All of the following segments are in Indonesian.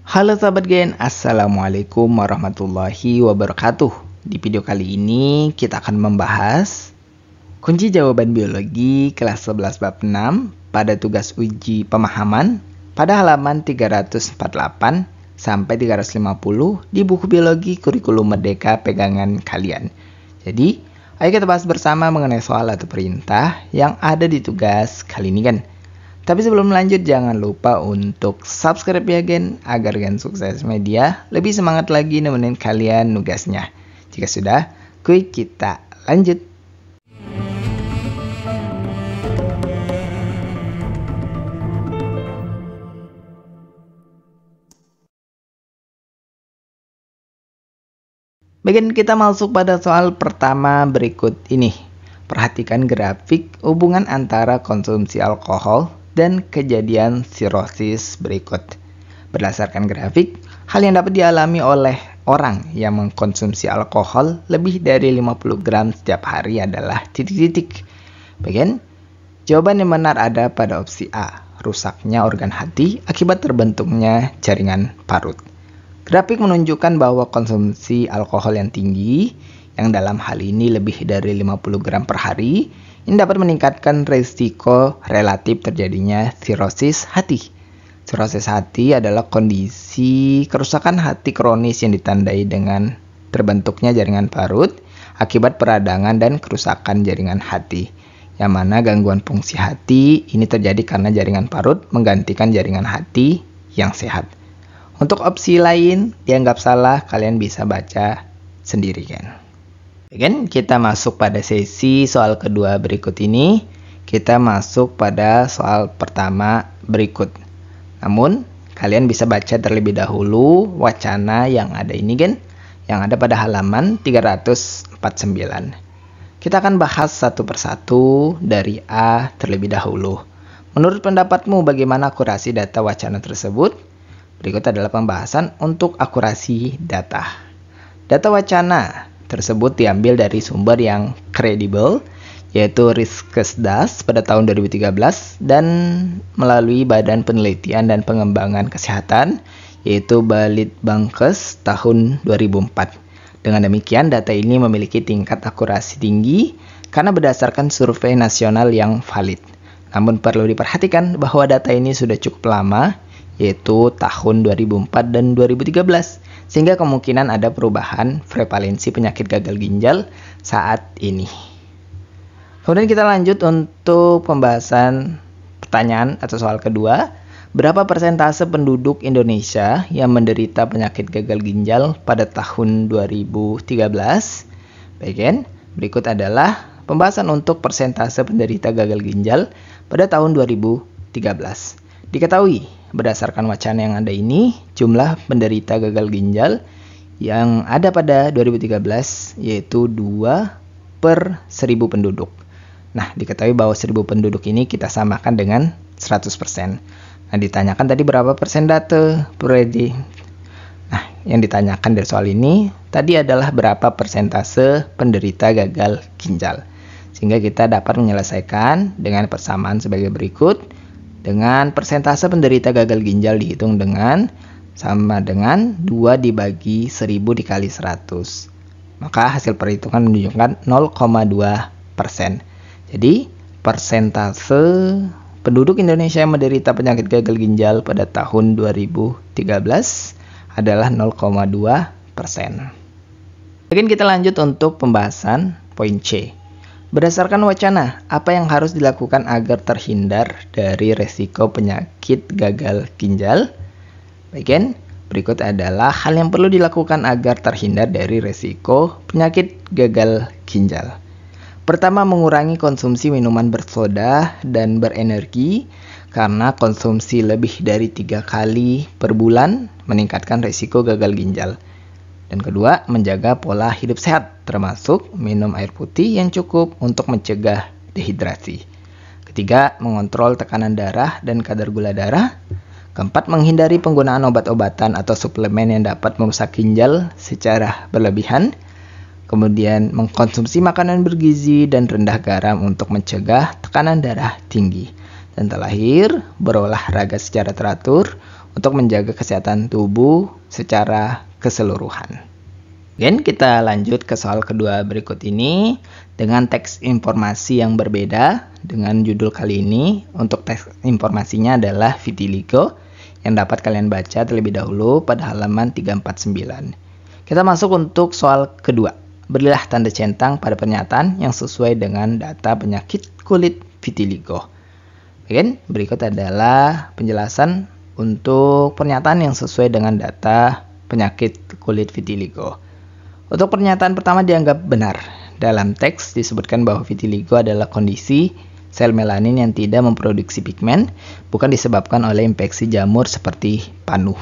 Halo sahabat Gen, Assalamualaikum warahmatullahi wabarakatuh. Di video kali ini kita akan membahas kunci jawaban biologi kelas 11 bab 6 pada tugas uji pemahaman pada halaman 348 sampai 350 di buku biologi kurikulum merdeka pegangan kalian. Jadi, ayo kita bahas bersama mengenai soal atau perintah yang ada di tugas kali ini kan. Tapi sebelum lanjut jangan lupa untuk subscribe ya Gen, agar Gen Sukses Media lebih semangat lagi nemenin kalian nugasnya. Jika sudah, kuy kita lanjut. Bagian kita masuk pada soal pertama berikut ini. Perhatikan grafik hubungan antara konsumsi alkohol dan kejadian sirosis berikut. Berdasarkan grafik, hal yang dapat dialami oleh orang yang mengkonsumsi alkohol lebih dari 50 gram setiap hari adalah titik-titik. Bagian jawaban yang benar ada pada opsi A, rusaknya organ hati akibat terbentuknya jaringan parut. Grafik menunjukkan bahwa konsumsi alkohol yang tinggi, yang dalam hal ini lebih dari 50 gram per hari, ini dapat meningkatkan risiko relatif terjadinya sirosis hati. Sirosis hati adalah kondisi kerusakan hati kronis yang ditandai dengan terbentuknya jaringan parut akibat peradangan dan kerusakan jaringan hati. Yang mana gangguan fungsi hati ini terjadi karena jaringan parut menggantikan jaringan hati yang sehat. Untuk opsi lain dianggap salah, kalian bisa baca sendiri kan. Baik, kita masuk pada sesi soal kedua berikut ini. Kita masuk pada soal pertama berikut. Namun, kalian bisa baca terlebih dahulu wacana yang ada ini kan, yang ada pada halaman 349. Kita akan bahas satu persatu dari A terlebih dahulu. Menurut pendapatmu bagaimana akurasi data wacana tersebut? Berikut adalah pembahasan untuk akurasi data. Data wacana tersebut diambil dari sumber yang kredibel, yaitu Riskesdas pada tahun 2013 dan melalui Badan Penelitian dan Pengembangan Kesehatan, yaitu Balitbangkes tahun 2004. Dengan demikian, data ini memiliki tingkat akurasi tinggi karena berdasarkan survei nasional yang valid. Namun perlu diperhatikan bahwa data ini sudah cukup lama, yaitu tahun 2004 dan 2013. Sehingga kemungkinan ada perubahan prevalensi penyakit gagal ginjal saat ini. Kemudian kita lanjut untuk pembahasan pertanyaan atau soal kedua. Berapa persentase penduduk Indonesia yang menderita penyakit gagal ginjal pada tahun 2013? Baik, berikut adalah pembahasan untuk persentase penderita gagal ginjal pada tahun 2013. Diketahui berdasarkan wacana yang ada ini, jumlah penderita gagal ginjal yang ada pada 2013 yaitu 2 per 1000 penduduk. Nah, diketahui bahwa 1000 penduduk ini kita samakan dengan 100%. Nah, ditanyakan tadi berapa persen data predi. Nah, yang ditanyakan dari soal ini tadi adalah berapa persentase penderita gagal ginjal. Sehingga kita dapat menyelesaikan dengan persamaan sebagai berikut. Dengan persentase penderita gagal ginjal dihitung dengan sama dengan 2 dibagi 1000 dikali 100. Maka hasil perhitungan menunjukkan 0,2%. Jadi persentase penduduk Indonesia yang menderita penyakit gagal ginjal pada tahun 2013 adalah 0,2%. Mungkin kita lanjut untuk pembahasan poin C. Berdasarkan wacana, apa yang harus dilakukan agar terhindar dari resiko penyakit gagal ginjal? Baik, berikut adalah hal yang perlu dilakukan agar terhindar dari resiko penyakit gagal ginjal. Pertama, mengurangi konsumsi minuman bersoda dan berenergi karena konsumsi lebih dari 3 kali per bulan meningkatkan resiko gagal ginjal. Dan kedua, menjaga pola hidup sehat, termasuk minum air putih yang cukup untuk mencegah dehidrasi. Ketiga, mengontrol tekanan darah dan kadar gula darah. Keempat, menghindari penggunaan obat-obatan atau suplemen yang dapat merusak ginjal secara berlebihan. Kemudian, mengkonsumsi makanan bergizi dan rendah garam untuk mencegah tekanan darah tinggi. Dan terakhir, berolahraga secara teratur untuk menjaga kesehatan tubuh secara keseluruhan. Dan kita lanjut ke soal kedua berikut ini dengan teks informasi yang berbeda dengan judul kali ini. Untuk teks informasinya adalah vitiligo yang dapat kalian baca terlebih dahulu pada halaman 349. Kita masuk untuk soal kedua. Berilah tanda centang pada pernyataan yang sesuai dengan data penyakit kulit vitiligo. Baik, berikut adalah penjelasan untuk pernyataan yang sesuai dengan data penyakit kulit vitiligo. Untuk pernyataan pertama dianggap benar. Dalam teks disebutkan bahwa vitiligo adalah kondisi sel melanin yang tidak memproduksi pigmen, bukan disebabkan oleh infeksi jamur seperti panuh.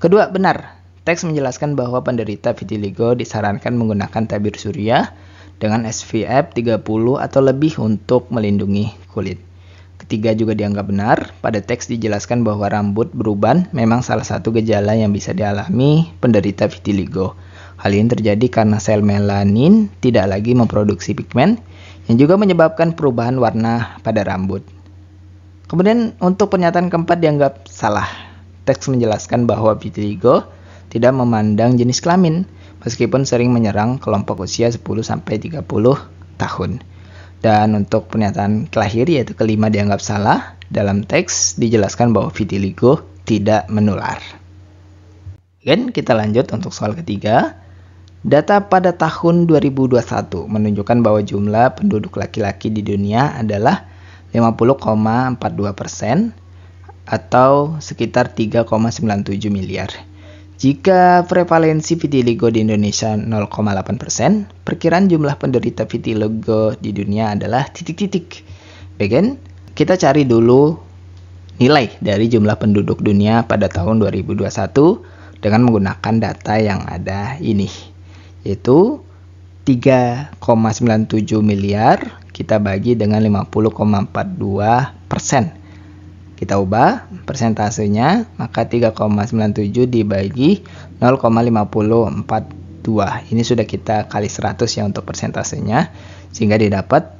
Kedua, benar. Teks menjelaskan bahwa penderita vitiligo disarankan menggunakan tabir surya dengan SPF 30 atau lebih untuk melindungi kulit. Ketiga juga dianggap benar. Pada teks dijelaskan bahwa rambut beruban memang salah satu gejala yang bisa dialami penderita vitiligo. Hal ini terjadi karena sel melanin tidak lagi memproduksi pigmen yang juga menyebabkan perubahan warna pada rambut. Kemudian untuk pernyataan keempat dianggap salah. Teks menjelaskan bahwa vitiligo tidak memandang jenis kelamin, meskipun sering menyerang kelompok usia 10-30 tahun. Dan untuk pernyataan terakhir yaitu kelima dianggap salah. Dalam teks dijelaskan bahwa vitiligo tidak menular. Dan kita lanjut untuk soal ketiga. Data pada tahun 2021 menunjukkan bahwa jumlah penduduk laki-laki di dunia adalah 50,42% atau sekitar 3,97 miliar. Jika prevalensi vitiligo di Indonesia 0,8%, perkiraan jumlah penderita vitiligo di dunia adalah titik-titik. Baik, kita cari dulu nilai dari jumlah penduduk dunia pada tahun 2021 dengan menggunakan data yang ada ini, yaitu 3,97 miliar kita bagi dengan 50,42%. Kita ubah persentasenya, maka 3,97 dibagi 0,5042. Ini sudah kita kali 100 ya untuk persentasenya, sehingga didapat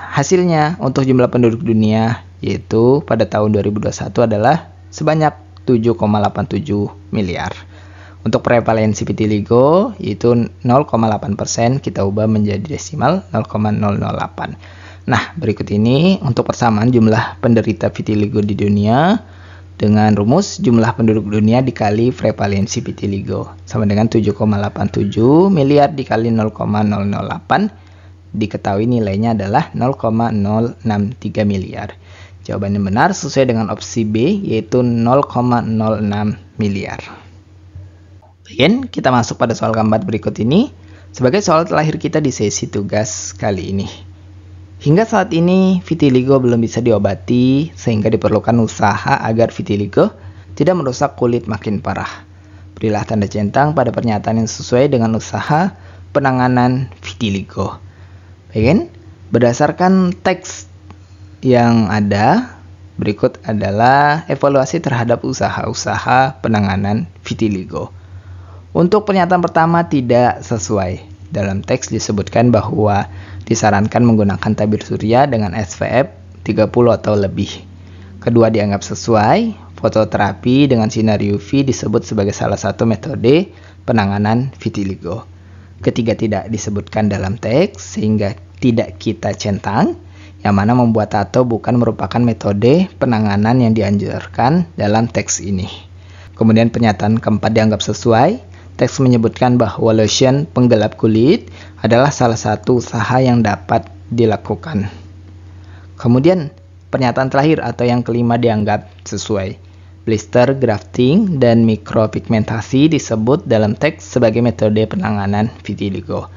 hasilnya untuk jumlah penduduk dunia yaitu pada tahun 2021 adalah sebanyak 7,87 miliar. Untuk prevalensi vitiligo yaitu 0,8%, kita ubah menjadi desimal 0,008. Nah, berikut ini untuk persamaan jumlah penderita vitiligo di dunia dengan rumus jumlah penduduk dunia dikali prevalensi vitiligo sama dengan 7,87 miliar dikali 0,008. Diketahui nilainya adalah 0,063 miliar. Jawaban yang benar sesuai dengan opsi B yaitu 0,06 miliar. Baik, kita masuk pada soal keempat berikut ini sebagai soal terakhir kita di sesi tugas kali ini. Hingga saat ini, vitiligo belum bisa diobati sehingga diperlukan usaha agar vitiligo tidak merusak kulit makin parah. Berilah tanda centang pada pernyataan yang sesuai dengan usaha penanganan vitiligo. Baik, berdasarkan teks yang ada, berikut adalah evaluasi terhadap usaha-usaha penanganan vitiligo. Untuk pernyataan pertama tidak sesuai. Dalam teks disebutkan bahwa disarankan menggunakan tabir surya dengan SPF 30 atau lebih. Kedua dianggap sesuai. Fototerapi dengan sinar UV disebut sebagai salah satu metode penanganan vitiligo. Ketiga tidak disebutkan dalam teks sehingga tidak kita centang, yang mana membuat tato bukan merupakan metode penanganan yang dianjurkan dalam teks ini. Kemudian pernyataan keempat dianggap sesuai. Teks menyebutkan bahwa lotion penggelap kulit adalah salah satu usaha yang dapat dilakukan. Kemudian pernyataan terakhir atau yang kelima dianggap sesuai. Blister, grafting, dan mikropigmentasi disebut dalam teks sebagai metode penanganan vitiligo.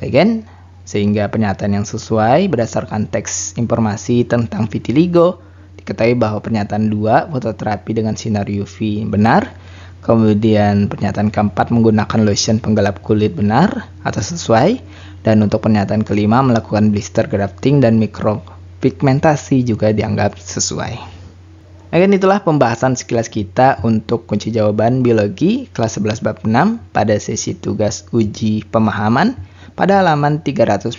Baik, sehingga pernyataan yang sesuai berdasarkan teks informasi tentang vitiligo. Diketahui bahwa pernyataan 2, fototerapi dengan sinar UV benar. Kemudian pernyataan keempat menggunakan lotion penggelap kulit benar atau sesuai. Dan untuk pernyataan kelima melakukan blister, grafting, dan mikropigmentasi juga dianggap sesuai. Baik, itulah pembahasan sekilas kita untuk kunci jawaban biologi kelas 11 bab 6 pada sesi tugas uji pemahaman pada halaman 348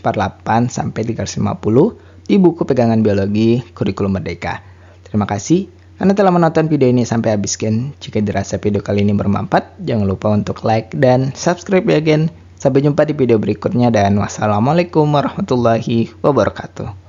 sampai 350 di buku pegangan biologi kurikulum merdeka. Terima kasih. Karena telah menonton video ini sampai habis Gen. Jika dirasa video kali ini bermanfaat, jangan lupa untuk like dan subscribe ya Gen. Sampai jumpa di video berikutnya dan wassalamualaikum warahmatullahi wabarakatuh.